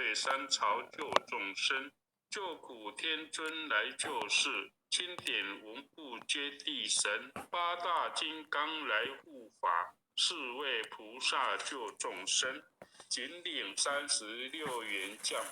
对三朝救众生，救苦天尊来救世，钦点文部接地神，八大金刚来护法，四位菩萨救众生，仅领36员将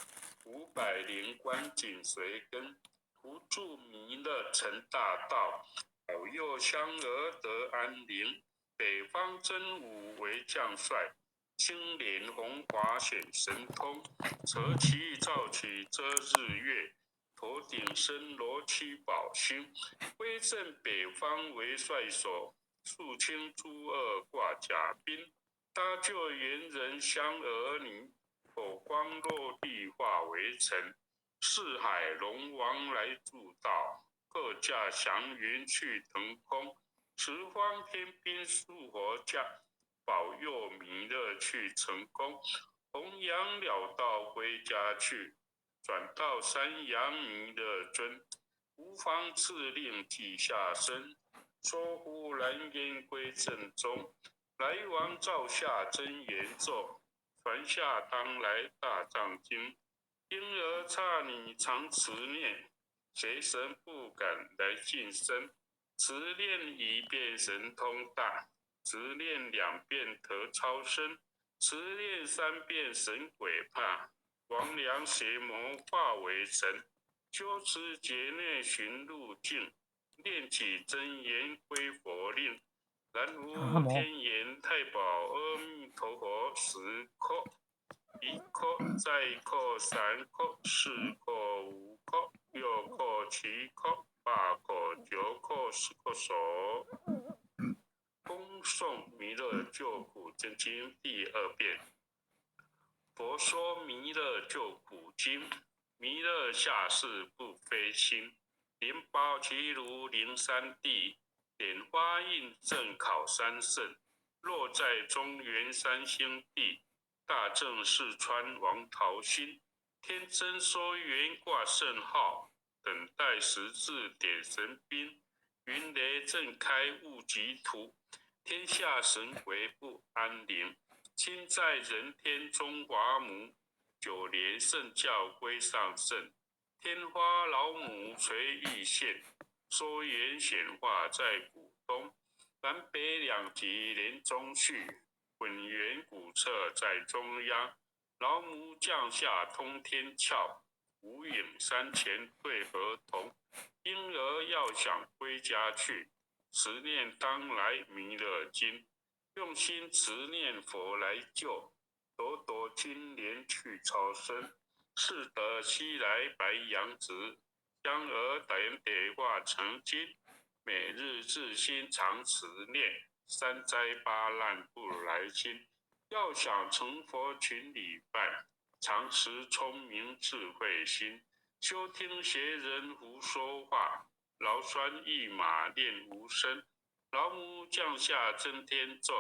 ，500灵官紧随跟，扶助弥勒成大道，保佑香儿得安宁。北方真武为将帅，青莲红华显神通，扯旗照起遮日月，头顶身罗七宝星，威震北方为帅首，肃清诸恶挂甲兵，搭救猿人香儿女，火光落地化为尘，四海龙王来助道，各驾祥云去腾空，十方天兵护佛驾，保佑弥勒去成功，弘扬了道归家去，转到山阳弥勒尊，无方敕令记下身，说呼蓝烟归正中，来往照下真言咒，传下当来大藏经，因而刹你常持念，谁神不敢来近身，持念一遍神通大，持念2遍得超生，持念3遍神鬼怕，魍魉邪魔化为尘，修持劫内寻路径，念起真言归佛令，南无天眼太保阿弥陀佛10颗，1颗再1颗3颗4颗5颗6颗7颗8颗9颗10颗手。恭诵弥勒救苦真经第2遍。佛说弥勒救苦经，弥勒下世不非亲，灵宝其如灵山地，莲花印正考三圣，落在中原三星地，大正四川王桃心，天真说缘挂圣号，等待十字点神兵，云雷震开雾极图，天下神鬼不安宁，亲在人天中华母，9连圣教归上圣，天花老母垂玉线，说缘显化在古东，南北2极连中续，混元古册在中央，老母降下通天窍，无影山前对合同，婴儿要想归家去，持念当来弥勒经，用心持念佛来救，朵朵金莲去超生，是得西来白羊子，香儿点点化成金，每日自心常持念，3灾8难不来侵，要想成佛群礼拜，常持聪明智慧心，休听邪人胡说话，劳酸一马念无声，老母降下真天咒，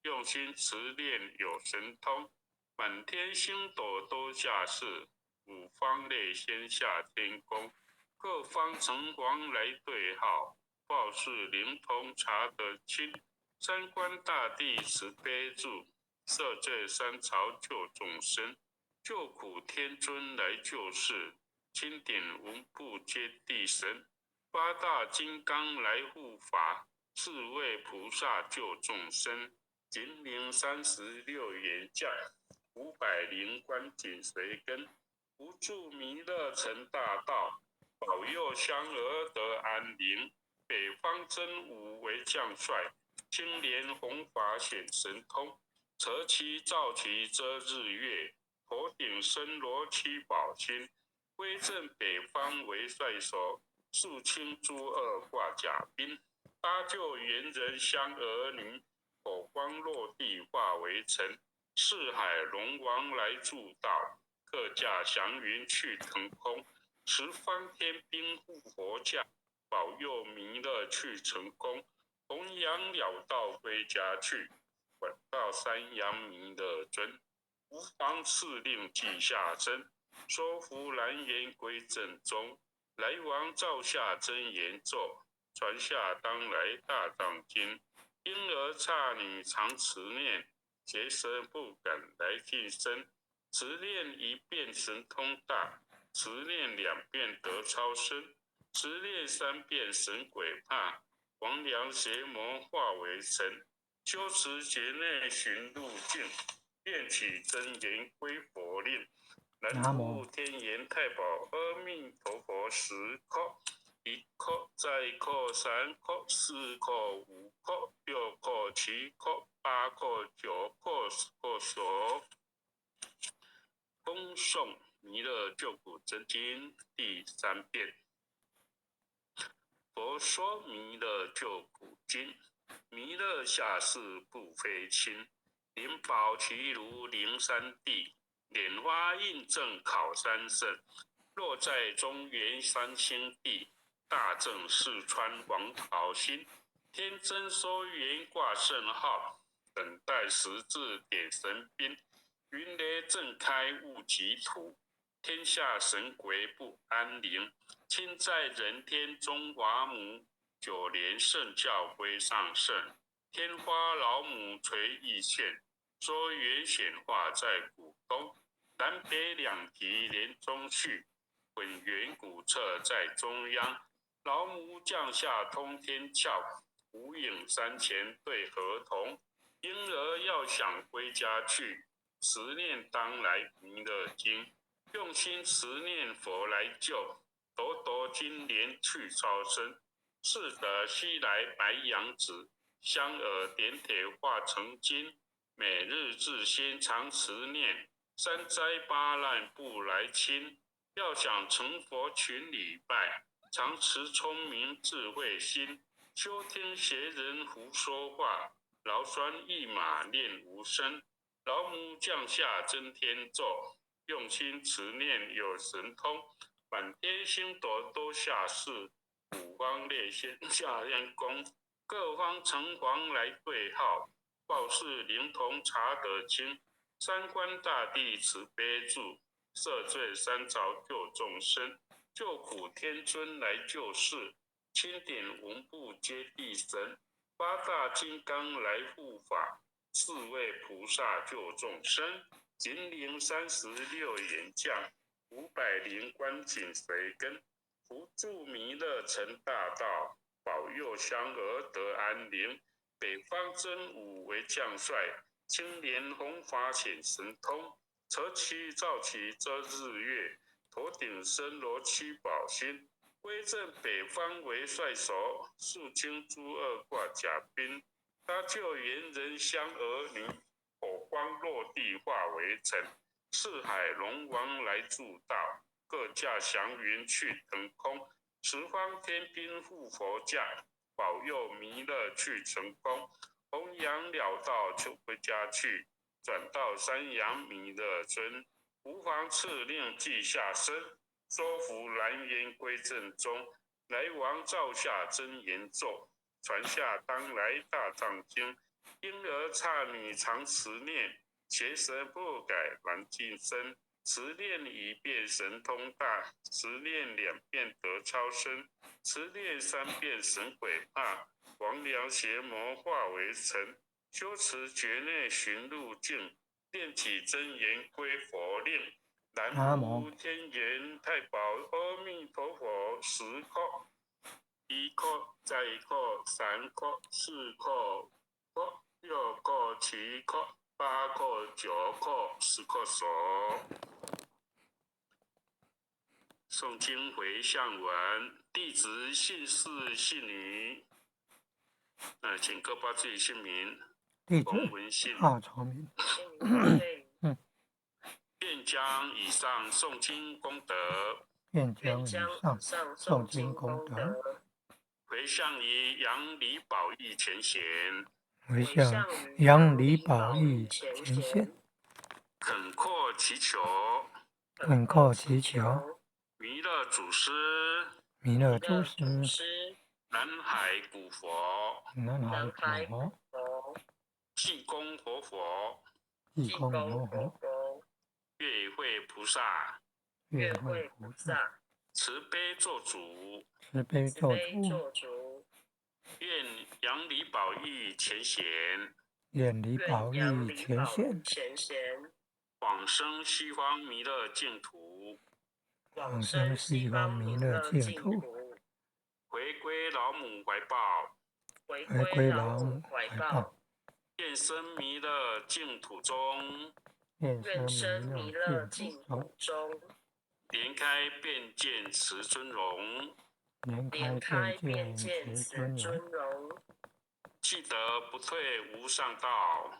用心持念有神通，满天星斗都下世，5方内先下天宫，各方城隍来对号，报事灵通查得清，三官大帝慈悲助，赦罪三朝救众生，救苦天尊来救世，钦点文部接地神，八大金刚来护法，四位菩萨救众生，仅领36员将，500灵官紧随跟，扶助弥勒成大道，保佑香儿得安宁。北方真武为将帅，青莲红法显神通，扯旗照旗遮日月，头顶身罗七宝星，威震北方为帅首，肃清诸恶挂甲兵，搭救猿人香儿女，火光落地化为尘，四海龙王来助道，各驾祥云去腾空，十方天兵护佛驾，保佑弥勒去成功，弘扬了道归家去，转到山阳弥勒尊，无方敕令记下真，说服蓝颜归正中，来往照下真言咒，传下当来大藏经，因而刹你常持念，邪神不敢来近身，持念一遍神通大，持念2遍得超生，持念3遍神鬼怕，黄粱邪魔化为尘。修持劫内寻路径，念起真言归佛令。南无天眼太保阿弥陀佛10颗，1颗、2颗、3颗、4颗、5颗、6颗、7颗、8颗、9颗、10颗手。恭诵弥勒救苦真经第3遍。佛说弥勒救苦经，弥勒下世不非亲，灵宝齐如灵山地，莲花印证考三圣。若在中原三星地，大正四川王桃心，天真收元挂圣号，等待时至点神兵。云雷震开雾极土，天下神鬼不安宁。亲在人天中华母，9年圣教归上圣。天花老母垂意线，说缘显化在古东。南北2极连中续，混元古册在中央。老母降下通天窍，无影山前对河童。婴儿要想归家去，持念当来弥勒经，用心持念佛来救，朵朵金莲去超生。是得西来白羊子，香耳点铁化成金。每日自心常持念，3灾8难不来侵。要想成佛群礼拜，常持聪明智慧心。休听邪人胡说话，劳酸一马念无声。老母降下真天咒，用心持念有神通。满天星斗都下世，五方列仙下天宫。各方城隍来对号，报事灵童查得清。三官大帝慈悲助，赦罪三朝救众生。救苦天尊来救世，钦点文部接地神。8大金刚来护法，4位菩萨救众生。金陵36眼将，500灵官紧随跟。福助弥勒成大道，保佑香儿得安宁。北方真武为将帅，青莲弘法显神通。扯旗照旗遮日月，头顶森罗七宝星。威震北方为帅首，肃清诸恶挂甲兵。他救猿人香儿女，火光落地化为尘。四海龙王来助道，各驾祥云去腾空。十方天兵护佛驾，保佑弥勒去成功。弘扬了道就回家去，转到山阳弥勒尊。无妨敕令记下身，说服蓝颜归正中。来王照下真言咒，传下当来大藏经。婴儿刹女常持念，邪神不改还净身。持念1遍神通大，持念2遍得超生，持念3遍神鬼怕，黄粱邪魔化为尘。修持觉内寻路径，念起真言归佛令。南无天眼太保阿弥陀佛10颗，1颗、2颗、3颗、4颗、5颗、6颗、7颗、8颗、9颗、10颗手。诵经回向文，弟子姓氏姓女，请各报自己姓名。弟子赵崇明。愿将以上诵经功德，回向于杨李宝义前贤，恳阔祈求，弥勒祖师，南海古佛，济公活佛，月会菩萨，慈悲做主，愿杨李宝义前贤，往生西方弥勒净土，往生西方弥勒净土，回归老母怀抱，回归老母怀抱，愿生弥勒净土中，愿生弥勒净土中，莲开便见慈尊容，莲开便见慈尊容，记得不退无上道，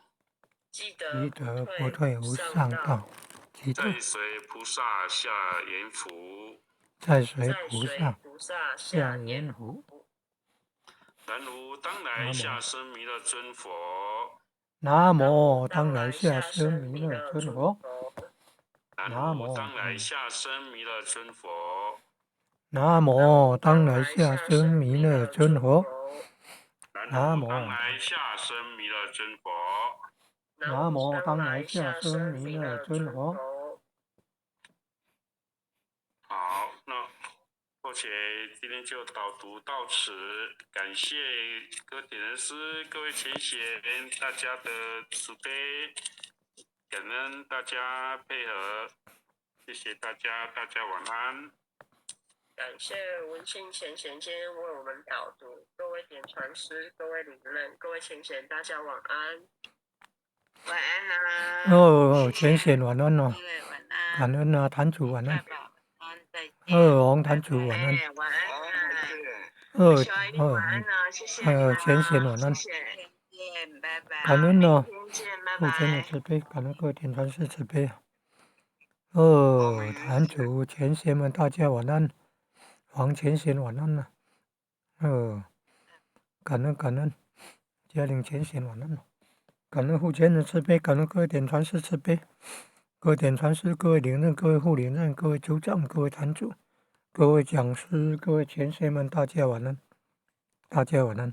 积德不退无上道，在随菩萨下阎浮，在随菩萨下阎浮。南无当来下生弥勒尊佛，南无当来下生弥勒尊佛，南无当来下生弥勒尊佛，南无当来下生弥勒尊佛，南无当来下生弥勒尊佛，南无当来下生弥勒尊佛。好，那或许今天就导读到此，感谢各位点人师、各位前贤大家的慈悲，感恩大家配合，谢谢大家，大家晚安。感谢文心前贤今天为我们导读，各位点传师、各位领任、各位前贤，大家晚安。晚安啊！前贤晚安哦，晚安。感恩啊，坛主晚安。红坛主晚安。晚安。晚安啊，谢谢。前贤晚安。拜拜。感恩哦，父亲的慈悲，感恩各位点传师慈悲。坛主前贤们大家晚安，黄前贤晚安呢。感恩，嘉陵前贤晚安。感恩护前的慈悲，感恩各位点传师慈悲，各位点传师、各位领任、各位护领任、各位组长、各位坛主、各位讲师、各位前贤们，大家晚安，大家晚安。